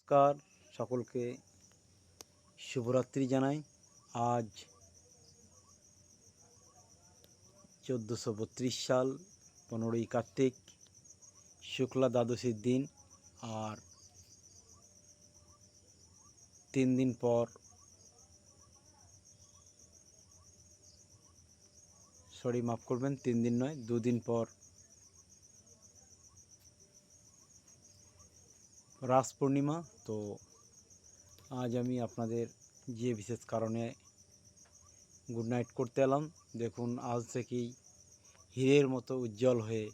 নমস্কার, সকলকে শুভরাত্রি জানাই। আজ 1432 সাল 15ই কার্তিক, শুক্লা দ্বাদশীর দিন। আর 3 দিন পর, মাফ করবেন, 3 দিন নয়, 2 দিন পর রাস পূর্ণিমা। তো আজ আমি আপনাদের যে বিশেষ কারণে গুড নাইট করতে এলাম। দেখুন, আজ থেকেই হীরের মতো উজ্জ্বল হয়ে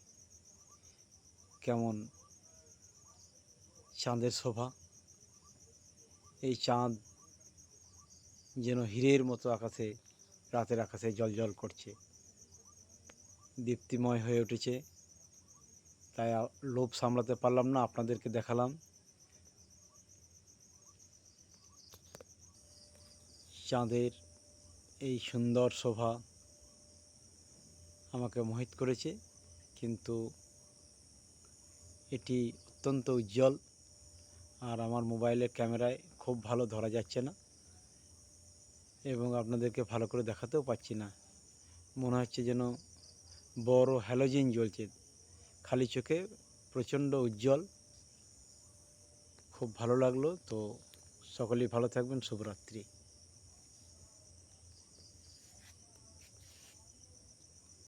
কেমন চাঁদের শোভা। এই চাঁদ যেন হীরের মতো আকাশে, রাতের আকাশে জ্বলজ্বল করছে, দীপ্তিময় হয়ে উঠেছে। তাই লোভ সামলাতে পারলাম না, আপনাদেরকে দেখালাম। চাঁদের এই সুন্দর শোভা আমাকে মোহিত করেছে, কিন্তু এটি অত্যন্ত উজ্জ্বল আর আমার মোবাইলের ক্যামেরায় খুব ভালো ধরা যাচ্ছে না, এবং আপনাদেরকে ভালো করে দেখাতেও পাচ্ছি না। মনে হচ্ছে যেন বড় হ্যালোজেন জ্বলছে, খালি চোখে প্রচণ্ড উজ্জ্বল। খুব ভালো লাগলো। তো সকলেই ভালো থাকবেন। শুভরাত্রি।